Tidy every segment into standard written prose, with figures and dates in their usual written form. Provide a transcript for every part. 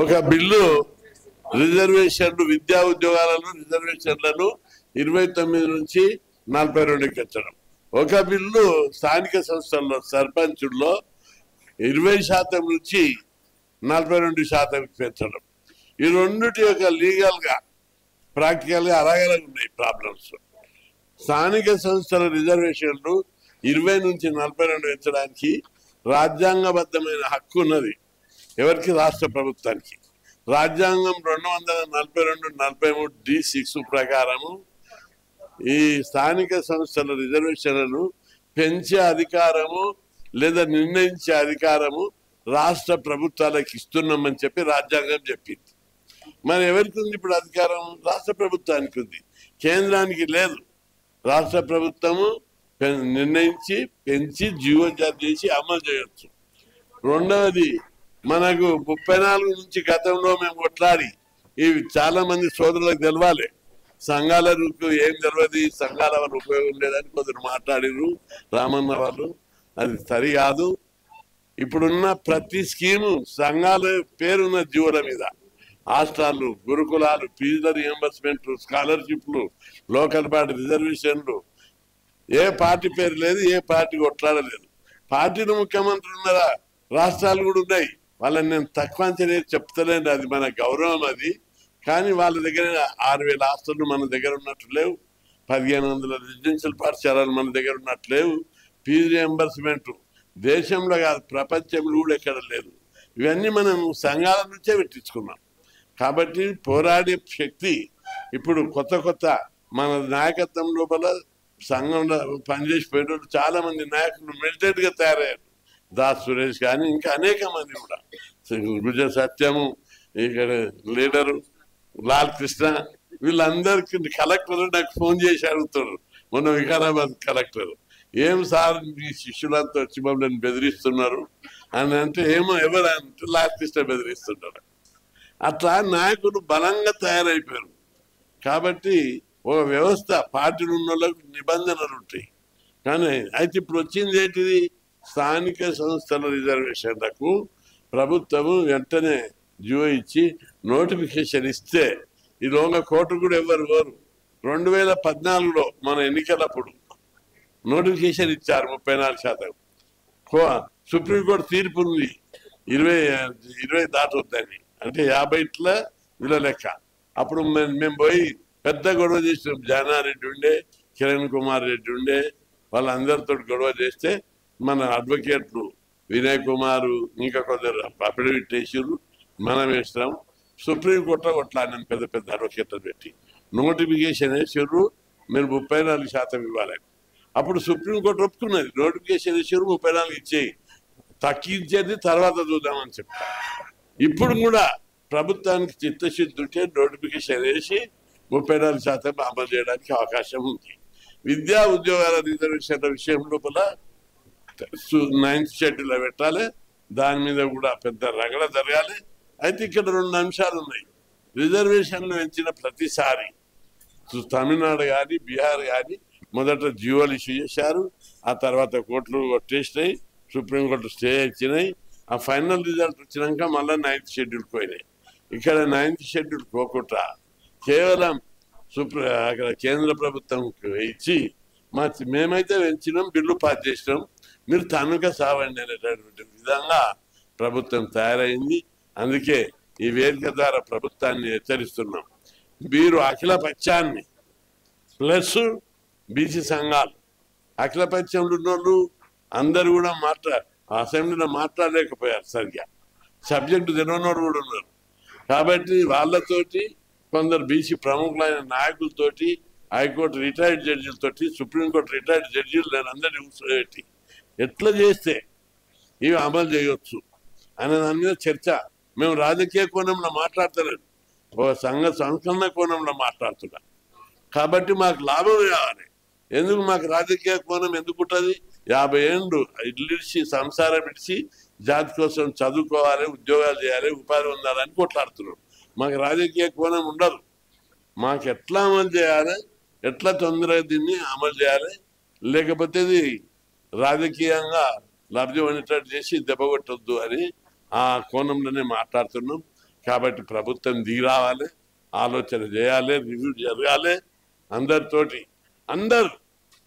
ఒక బిల్లు రిజర్వేషన్లు విద్యా ఉద్యోగాలను రిజర్వేషన్లను 29 నుంచి 42కి పెంచడం. ఒక బిల్లు స్థానిక సంస్థల్లో సర్పంచుల్లో 20% నుంచి 42%కి పెంచడం. ఈ రెండుటి యొక్క లీగల్ గా ప్రాక్టికల్ గా అలాగే ఉన్నాయి ప్రాబ్లమ్స్. స్థానిక సంస్థల రిజర్వేషన్లు 20 నుంచి 42 పెంచడానికి రాజ్యాంగబద్ధమైన హక్కు ఉన్నది. ఎవరికి? రాష్ట్ర ప్రభుత్వానికి. రాజ్యాంగం 242-43 ప్రకారము ఈ స్థానిక సంస్థల రిజర్వేషన్లను పెంచే అధికారము లేదా నిర్ణయించే అధికారము రాష్ట్ర ప్రభుత్వాలకు ఇస్తున్నామని చెప్పి రాజ్యాంగం చెప్పింది. మరి ఎవరికి ఉంది ఇప్పుడు అధికారం? రాష్ట్ర ప్రభుత్వానికి ఉంది, కేంద్రానికి లేదు. రాష్ట్ర ప్రభుత్వము నిర్ణయించి పెంచి జీవో జారీ చేసి అమలు చేయొచ్చు. రెండవది, మనకు 34 నుంచి గతంలో మేము కొట్లాడి ఇవి చాలా మంది సోదరులకు తెలవాలి. సంఘాలకు ఏం తెలియదు, సంఘాల వల్ల ఉపయోగం లేదని కొందరు మాట్లాడిరు రామన్న వాళ్ళు. అది సరికాదు. ఇప్పుడున్న ప్రతి స్కీము సంఘాల పేరున్న జీవుల మీద, హాస్టళ్ళు, గురుకులాలు, ఫీజుల రియంబర్స్మెంట్, స్కాలర్షిప్లు, లోకల్ పార్టీ రిజర్వేషన్లు, ఏ పార్టీ పేరు లేదు, ఏ పార్టీ కొట్లాడలేదు. పార్టీలు ముఖ్యమంత్రి ఉన్నారా? రాష్ట్రాలు కూడా ఉన్నాయి. వాళ్ళని నేను తక్కువ అంచనా చెప్తలేండి, అది మన గౌరవం అది. కానీ వాళ్ళ దగ్గర 6,000 ఆస్తులు మన దగ్గర ఉన్నట్టు లేవు, 1,500 రెసిడెన్షియల్ పాఠశాలలు మన దగ్గర ఉన్నట్టు లేవు, ఫీజు రియంబర్స్మెంట్ దేశంలో కాదు ప్రపంచంలో కూడా ఎక్కడ లేదు. ఇవన్నీ మనం సంఘాల నుంచే పెట్టించుకున్నాం. కాబట్టి పోరాడే శక్తి ఇప్పుడు కొత్త మన నాయకత్వం లోపల సంఘంలో పనిచేసిపోయిన చాలా మంది నాయకులు మిలిటెంట్ గా తయారయ్యారు. దాస్ సురేష్ కానీ ఇంకా అనేక మంది కూడా, గుజ సత్యము, ఇక్కడ లీడరు లాల్ కృష్ణ, వీళ్ళందరికీ కలెక్టర్ నాకు ఫోన్ చేసి అడుగుతారు. మొన్న వికారాబాద్ కలెక్టర్, ఏం సార్ మీ శిష్యులంతా వచ్చి మమ్మల్ని బెదిరిస్తున్నారు అని అంటే, ఏమో ఎవరు అంటే లాల్ కృష్ణ బెదిరిస్తున్నారు. అట్లా నాయకులు బలంగా తయారైపోయారు. కాబట్టి ఒక వ్యవస్థ, పార్టీలు ఉన్న వాళ్ళకు నిబంధనలు ఉంటాయి. కానీ అయితే ఇప్పుడు వచ్చింది ఏంటిది? స్థానిక సంస్థల రిజర్వేషన్లకు ప్రభుత్వము వెంటనే జియో ఇచ్చి నోటిఫికేషన్ ఇస్తే ఈలోగా కోర్టు కూడా ఎవరు 2014లో మన ఎన్నికలప్పుడు నోటిఫికేషన్ ఇచ్చారు 34%. సుప్రీంకోర్టు తీర్పు ఉంది 20 దాటొద్దని, అంటే 50 వీళ్ళ లెక్క. అప్పుడు మేము పోయి పెద్ద గొడవ చేసినాం. జానారెడ్డి ఉండే, కిరణ్ కుమార్ రెడ్డి ఉండే, వాళ్ళందరితో గొడవ చేస్తే మన అడ్వకేట్లు వినయ్ కుమారు ఇంకా కొందరు అఫిడవిట్ వేసారు, మనం వేసినాం. సుప్రీంకోర్టులో కొట్లాడినాం పెద్ద అడ్వకేట్లు పెట్టి. నోటిఫికేషన్ వేసారు, మీరు 34% ఇవ్వాలని. అప్పుడు సుప్రీంకోర్టు ఒప్పుకున్నది, నోటిఫికేషన్ వేసారు 34 ఇచ్చేయి, తగ్గించేది తర్వాత చూద్దామని చెప్తారు. ఇప్పుడు కూడా ప్రభుత్వానికి చిత్తశుద్ధి ఉంటే నోటిఫికేషన్ వేసి 34% అమలు చేయడానికి అవకాశం ఉంది. విద్యా ఉద్యోగాల రిజర్వేషన్ల విషయం లోపల 9th షెడ్యూల్ పెట్టాలి, దాని మీద కూడా పెద్ద రగడ జరగాలి. అయితే ఇక్కడ 2 అంశాలు ఉన్నాయి. రిజర్వేషన్లు పెంచిన ప్రతిసారి తమిళనాడు కానీ బీహార్ కానీ మొదట జియోలు ఇష్యూ చేశారు, ఆ తర్వాత కోర్టులు కొట్టేసినాయి, సుప్రీంకోర్టు స్టే ఇచ్చినాయి. ఆ ఫైనల్ రిజల్ట్ వచ్చినాక మళ్ళీ 9th షెడ్యూల్ పోయినాయి. ఇక్కడ 9th షెడ్యూల్ పోకుండా కేవలం అక్కడ కేంద్ర ప్రభుత్వం ఇచ్చి మేమైతే పెంచినాం, బిల్లు పాస్ చేసినాం, మీరు తనుక సావండి అనేటటువంటి విధంగా ప్రభుత్వం తయారైంది. అందుకే ఈ వేదిక ద్వారా ప్రభుత్వాన్ని హెచ్చరిస్తున్నాం, మీరు అఖిలపక్షాన్ని ప్లస్ బీసీ సంఘాలు, అఖిలపక్షంలో ఉన్న వాళ్ళు అందరు కూడా అసెంబ్లీలో మాట్లాడలేకపోయారు సరిగ్గా, సబ్జెక్టు తెలియనోడు కూడా ఉన్నారు. కాబట్టి వాళ్ళతోటి కొందరు బీసీ ప్రముఖులైన నాయకులతోటి, హైకోర్టు రిటైర్డ్ జడ్జీలతోటి, సుప్రీంకోర్టు రిటైర్డ్ జడ్జీలు నేను అందరినీ కూర్చోబెట్టి ఎట్లా చేస్తే ఇవి అమలు చేయొచ్చు అనే దాని మీద చర్చ. మేము రాజకీయ కోణంలో మాట్లాడతలేదు, ఒక సంఘ సంస్కరణ కోణంలో మాట్లాడుతున్నాం. కాబట్టి మాకు లాభం కావాలి. ఎందుకు మాకు రాజకీయ కోణం ఎందుకు ఉంటుంది? 50 ఏళ్ళు ఇడ్లిడిచి సంసారం ఇడిచి జాతి కోసం చదువుకోవాలి, ఉద్యోగాలు చేయాలి, ఉపాధి పొందాలని కొట్లాడుతున్నాం. మాకు రాజకీయ కోణం ఉండదు. మాకు ఎట్లా అమలు చేయాలి, ఎట్లా తొందరగా దీన్ని అమలు చేయాలి, లేకపోతే ఇది రాజకీయంగా లబ్ధి పొందేటట్టు చేసి దెబ్బ కొట్టొద్దు అని ఆ కోణంలోనే మాట్లాడుతున్నాం. కాబట్టి ప్రభుత్వం దిగి రావాలి, ఆలోచన చేయాలి, రివ్యూ జరగాలి అందరితోటి.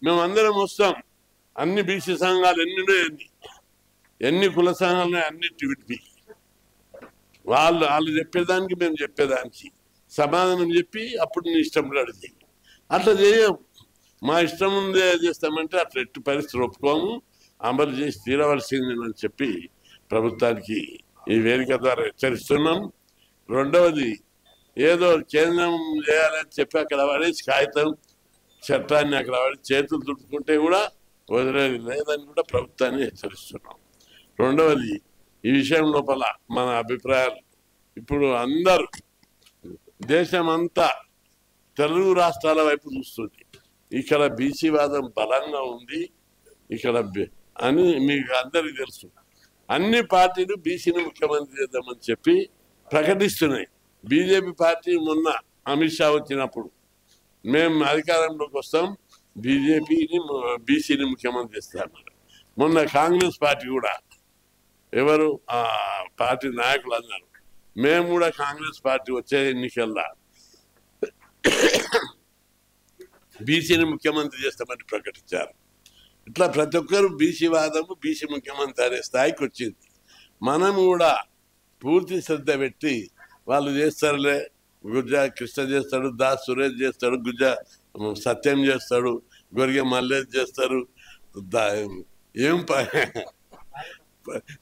మేమందరం వస్తాం. అన్ని బీసీ సంఘాలు ఎన్ని కుల సంఘాలు అన్నిటి విడిపి వాళ్ళు చెప్పేదానికి మేము చెప్పేదానికి సమాధానం చెప్పి అప్పుడు నీ ఇష్టం అడిగి అట్లా చేయం. మా ఇష్టం ఉందే చేస్తామంటే అట్లా ఎట్టి పరిస్థితులు ఒప్పుకోము, అమలు చేసి తీరవలసిందని చెప్పి ప్రభుత్వానికి ఈ వేదిక ద్వారా హెచ్చరిస్తున్నాం. రెండవది, ఏదో కేంద్రం చేయాలని చెప్పి అక్కడ పడేసి కాగితం చట్టాన్ని అక్కడ పడి చేతులు తుడుచుకుంటే కూడా వదిలేది లేదని కూడా ప్రభుత్వాన్ని హెచ్చరిస్తున్నాం. రెండవది, ఈ విషయం లోపల మన అభిప్రాయాలు ఇప్పుడు అందరూ దేశం అంతా తెలుగు రాష్ట్రాల వైపు చూస్తుంది. ఇక్కడ బీసీ వాదం బలంగా ఉంది ఇక్కడ అని మీకు అందరికీ తెలుసు. అన్ని పార్టీలు బీసీని ముఖ్యమంత్రి చేద్దామని చెప్పి ప్రకటిస్తున్నాయి. బీజేపీ పార్టీ మొన్న అమిత్ షా వచ్చినప్పుడు మేము అధికారంలోకి వస్తాం, బీసీని ముఖ్యమంత్రి చేస్తామన్నారు. మొన్న కాంగ్రెస్ పార్టీ కూడా ఎవరు పార్టీ నాయకులు అన్నారు, మేము కూడా కాంగ్రెస్ పార్టీ వచ్చే ఎన్నికల్లో బీసీని ముఖ్యమంత్రి చేస్తామని ప్రకటించారు. ఇట్లా ప్రతి ఒక్కరు బీసీ వాదము, బీసీ ముఖ్యమంత్రి అనే స్థాయికి వచ్చింది. మనం కూడా పూర్తి శ్రద్ధ పెట్టి వాళ్ళు చేస్తారులే, గుజ్జా కృష్ణ చేస్తాడు, దాస్ సురేష్ చేస్తాడు, గుజ్జా సత్యం చేస్తాడు, గొరిగె మల్లేష్ చేస్తారు, ఏం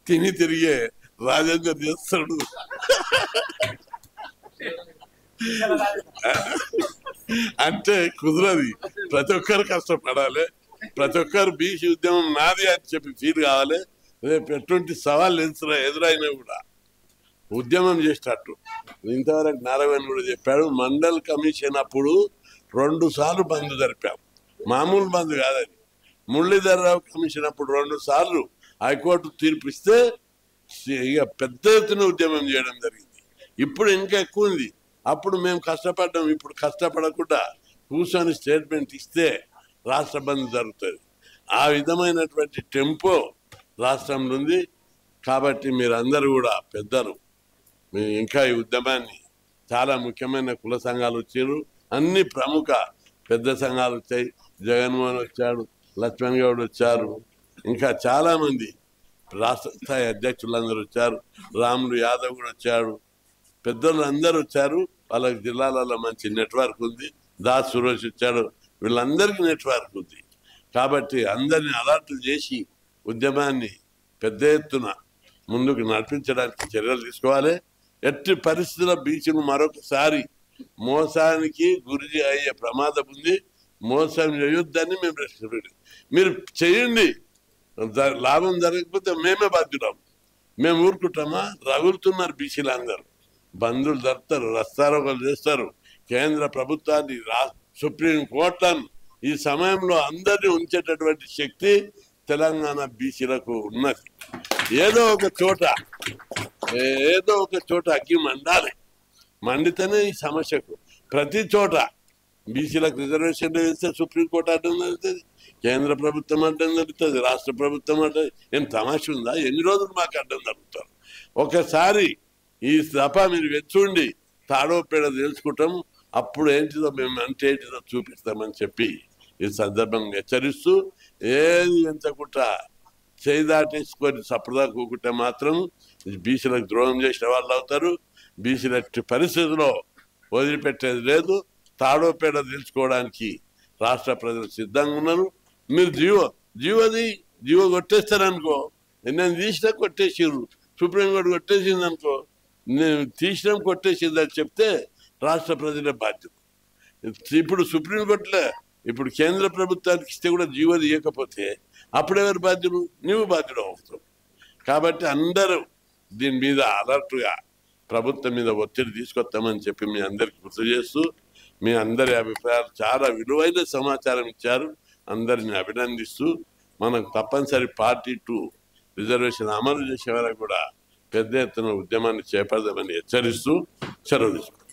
తిని తిరిగే రాజేందర్ చేస్తాడు. అంటే కుదరది. ప్రతి ఒక్కరు కష్టపడాలి, ప్రతి ఒక్కరు బీసీ ఉద్యమం నాది అని చెప్పి ఫీల్ కావాలి. రేపు ఎటువంటి సవాళ్ళు ఎదురైనా కూడా ఉద్యమం చేసేటట్టు. ఇంతవరకు నారాయణ కూడా చెప్పాడు, మండల్ కమిషన్ అప్పుడు 2 సార్లు బంద్ జరిపాం, మామూలు బంద్ కాదని. మురళీధరరావు కమిషన్ అప్పుడు 2 సార్లు హైకోర్టు తీర్పిస్తే ఇక పెద్ద ఎత్తున ఉద్యమం చేయడం జరిగింది. ఇప్పుడు ఇంకా ఎక్కువ ఉంది. అప్పుడు మేము కష్టపడ్డాం, ఇప్పుడు కష్టపడకుండా కూర్చొని స్టేట్మెంట్ ఇస్తే రాష్ట్ర బంద్ జరుగుతుంది. ఆ విధమైనటువంటి టెంపో రాష్ట్రంలో ఉంది. కాబట్టి మీరందరూ కూడా పెద్దలు, ఇంకా ఈ ఉద్యమాన్ని చాలా ముఖ్యమైన కుల సంఘాలు వచ్చారు, అన్ని ప్రముఖ పెద్ద సంఘాలు వచ్చాయి. జగన్మోహన్ వచ్చాడు, లక్ష్మణ్ గౌడ్ వచ్చారు, ఇంకా చాలామంది రాష్ట్ర స్థాయి అధ్యక్షులందరూ వచ్చారు, రాములు యాదవ్ కూడా వచ్చాడు, పెద్దలు అందరూ వచ్చారు. వాళ్ళకి జిల్లాలలో మంచి నెట్వర్క్ ఉంది. దాస్ సురేష్ వచ్చాడు, వీళ్ళందరికీ నెట్వర్క్ ఉంది. కాబట్టి అందరినీ అలర్ట్ చేసి ఉద్యమాన్ని పెద్ద ఎత్తున ముందుకు నడిపించడానికి చర్యలు తీసుకోవాలి. ఎట్టి పరిస్థితుల్లో బీసీలు మరొకసారి మోసానికి గురి అయ్యే ప్రమాదం ఉంది. మోసం చేయొద్దని మేము రెస్ట్రిక్ట్. మీరు చేయండి, లాభం జరగకపోతే మేమే బాధ్యుతాం. మేము ఊరుకుంటామా? రగులుతున్నారు బీసీలు అందరూ. బంధువులు జరుపుతారు, రస్తారోకలు చేస్తారు, కేంద్ర ప్రభుత్వాన్ని సుప్రీం కోర్టులను ఈ సమయంలో అందరినీ ఉంచేటటువంటి శక్తి తెలంగాణ బీసీలకు ఉన్నది. ఏదో ఒక చోట అగ్గి మండాలి. మండితేనే ఈ సమస్యకు ప్రతి చోట బీసీలకు రిజర్వేషన్ వేస్తే సుప్రీంకోర్టు అడ్డం జరుగుతుంది, కేంద్ర ప్రభుత్వం అడ్డం జరుగుతుంది, రాష్ట్ర ప్రభుత్వం అడ్డం. ఏం తమాష ఉందా? ఎన్ని రోజులు మాకు అడ్డం జరుగుతారు? ఒకసారి ఈ సభ మీరు వెచ్చుండి తాడో పేడ తెలుసుకుంటాం, అప్పుడు ఏంటిదో మేము అంటే ఏంటిదో చూపిస్తామని చెప్పి ఈ సందర్భంగా హెచ్చరిస్తూ, ఏది ఎంచకుండా చేయి దాటేసుకొని సప్రదాకుంటే మాత్రం బీసీలకు ద్రోహం చేసిన వాళ్ళు అవుతారు. బీసీల పరిస్థితిలో వదిలిపెట్టేది లేదు. తాడో పేడ తెలుసుకోవడానికి రాష్ట్ర ప్రజలు సిద్ధంగా ఉన్నారు. మీరు జీవో కొట్టేస్తారనుకో, నేను తీసినా కొట్టేసిర్రు, సుప్రీంకోర్టు కొట్టేసింది అనుకో, నేను తీసినాం కొట్టేసిందని చెప్తే రాష్ట్ర ప్రజలే బాధ్యత. ఇప్పుడు సుప్రీంకోర్టులో ఇప్పుడు కేంద్ర ప్రభుత్వానికి ఇస్తే కూడా జీవో ఇవ్వకపోతే అప్పుడెవరు బాధ్యులు? నువ్వు బాధ్యుడు అవుతావు. కాబట్టి అందరూ దీని మీద అలర్ట్గా ప్రభుత్వం మీద ఒత్తిడి తీసుకొస్తామని చెప్పి మీ అందరికి గుర్తు చేస్తూ, మీ అందరి అభిప్రాయాలు చాలా విలువైన సమాచారం ఇచ్చారు. అందరిని అభినందిస్తూ, మనకు తప్పనిసరి పార్టీ 2 రిజర్వేషన్ అమలు చేసే వరకు కూడా పెద్ద ఎత్తున ఉద్యమాన్ని చేపడదామని హెచ్చరిస్తూ సెలవు తీసుకుంటాం.